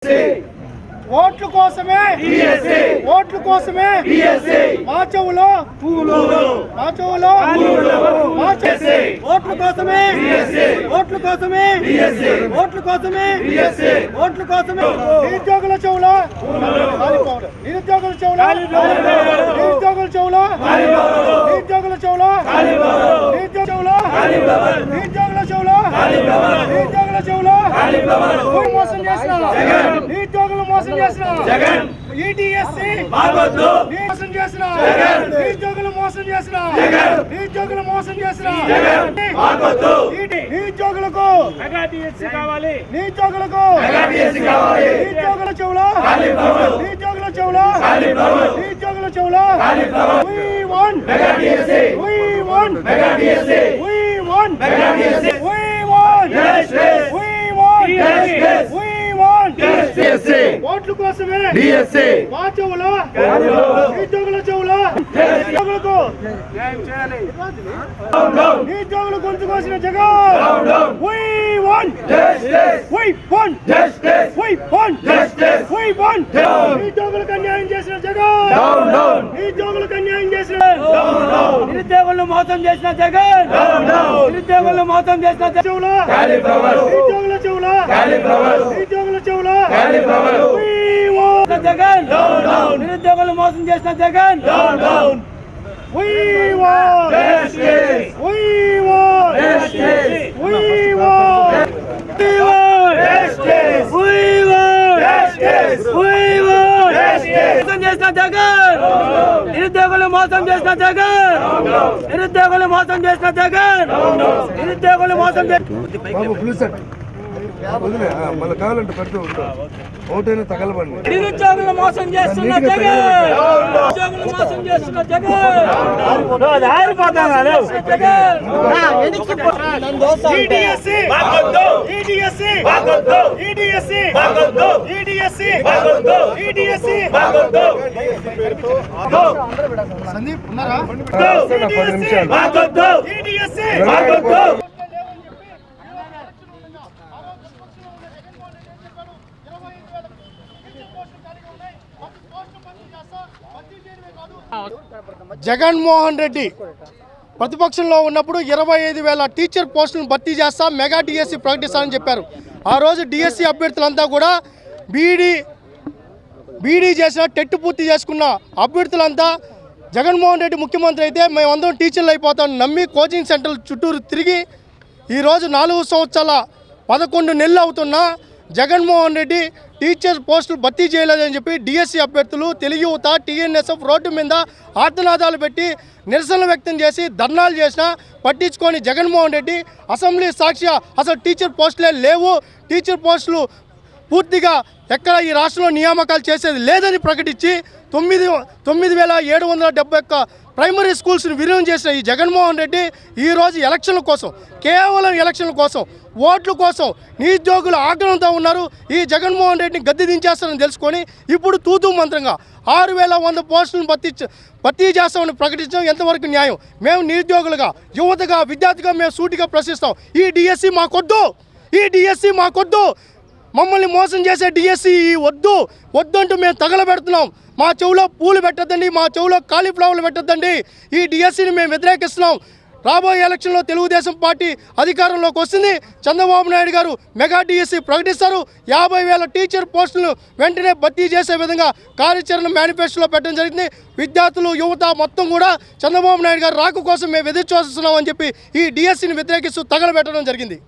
ఓట్ల కోసమే ఓట్ల కోసమే మా చెవులో మా చెవులో ఓట్ల కోసమే ఓట్ల కోసమే ఓట్ల కోసమే ఓట్ల కోసమే నిరుద్యోగుల చెవులో నిరుద్యోగుల చెవులో నిరుద్యోగుల చెవులో నిరుద్యోగుల చెవులో నిరుద్యోగుల నిరుద్యోగుల చెవులో నిరుద్యోగుల చెవులో మోసం చేసిన నిరుద్యోగులు మోసం చేసిన ఈటీఎస్సీ మోసం చేసిన నిరుద్యోగులు మోసం చేసిన నిరుద్యోగులు మోసం చేసిన నిరుద్యోగులకు కావాలి నిరుద్యోగులకు నిరుద్యోగుల చెవులో నిరుద్యోగుల చెవులో నిరుద్యోగుల చెవులో we want we want we want ఓట్ల కోసమే మా చెవులో నిరుద్యోగుల చెవులో నిరుద్యోగులు గొంతు కోసిన జగన్ నిరుద్యోగులకు అన్యాయం చేసిన జగన్ నిరుద్యోగులకు అన్యాయం చేసిన నిరుద్యోగులను మోసం చేసిన జగన్ నిరుద్యోగులను మోసం చేసిన చెవులో నిరుద్యోగుల చెవులో నిరుద్యోగుల చెవులో జగన్ నిరుద్యోగులు మోసం చేసిన Jagan We want justice. We want justice. We want justice. We want justice. We want justice. మోసం చేసిన జగన్ నిరుద్యోగులు మోసం చేసిన జగన్ నిరుద్యోగులు మోసం చేసిన జగన్ నిరుద్యోగులు మోసం చేసిన మళ్ళీ కావాలంటే పెడుతూ ఉంటాం ఓటైనా తగలబండి నిరుద్యోగులు మోసం చేస్తున్న జగన్ నిరుద్యోగులు మోసం చేస్తున్న Jagan EDSC EDSC EDSC EDSC EDSC Sandeep ఉన్నారా 10 నిమిషాలు ఈడీఎస్సీ జగన్మోహన్ రెడ్డి ప్రతిపక్షంలో ఉన్నప్పుడు 25,000 టీచర్ పోస్టులను భర్తీ చేస్తా మెగా డిఎస్సి ప్రకటిస్తానని చెప్పారు. ఆ రోజు డిఎస్సి అభ్యర్థులంతా కూడా బీడీ చేసిన టెట్ పూర్తి చేసుకున్న అభ్యర్థులంతా జగన్మోహన్ రెడ్డి ముఖ్యమంత్రి అయితే మేమందరం టీచర్లు అయిపోతాం నమ్మి కోచింగ్ సెంటర్లు చుట్టూరు తిరిగి ఈరోజు 4 సంవత్సరాల 11 నెలలు అవుతున్నా జగన్మోహన్ రెడ్డి టీచర్ పోస్టులు భర్తీ చేయలేదని చెప్పి డిఎస్సి అభ్యర్థులు తెలుగు యువత టీఎన్ఎస్ఎఫ్ రోడ్డు మీద ఆర్తనాదాలు పెట్టి నిరసనలు వ్యక్తం చేసి ధర్నాలు చేసినా పట్టించుకొని జగన్మోహన్ రెడ్డి అసెంబ్లీ సాక్షిగా అసలు టీచర్ పోస్టులే లేవు టీచర్ పోస్టులు పూర్తిగా ఎక్కడ ఈ రాష్ట్రంలో నియామకాలు చేసేది లేదని ప్రకటించి 9,771 ప్రైమరీ స్కూల్స్ని విలీనం చేసిన ఈ జగన్మోహన్ రెడ్డి ఈరోజు ఎలక్షన్ల కోసం కేవలం ఎలక్షన్ల కోసం ఓట్ల కోసం నిరుద్యోగులు ఆగ్రహంతో ఉన్నారు. ఈ జగన్మోహన్ రెడ్డిని గద్దె దించేస్తారని తెలుసుకొని ఇప్పుడు తూతూ మంత్రంగా 6,100 పోస్టులను భర్తీ చేస్తామని ప్రకటించడం ఎంతవరకు న్యాయం? మేము నిరుద్యోగులుగా యువతగా విద్యార్థిగా మేము సూటిగా ప్రశ్నిస్తాం. ఈ డిఎస్సి మాకొద్దు, ఈ డిఎస్సి మాకొద్దు, మమ్మల్ని మోసం చేసే డిఎస్సి వద్దంటూ మేము తగలబెడుతున్నాం. మా చెవులో పూలు పెట్టద్దండి, మా చెవులో కాలీఫ్లవర్లు పెట్టద్దండి. ఈ డిఎస్సిని మేము వ్యతిరేకిస్తున్నాం. రాబోయే ఎలక్షన్లో తెలుగుదేశం పార్టీ అధికారంలోకి వస్తుంది. చంద్రబాబు నాయుడు గారు మెగా డిఎస్సి ప్రకటిస్తారు. 50,000 టీచర్ పోస్టులను వెంటనే భర్తీ చేసే విధంగా కార్యాచరణ మేనిఫెస్టోలో పెట్టడం జరిగింది. విద్యార్థులు యువత మొత్తం కూడా చంద్రబాబు నాయుడు గారు రాక కోసం మేము ఎదురు చూస్తున్నామని చెప్పి ఈ డిఎస్సిని వ్యతిరేకిస్తూ తగలబెట్టడం జరిగింది.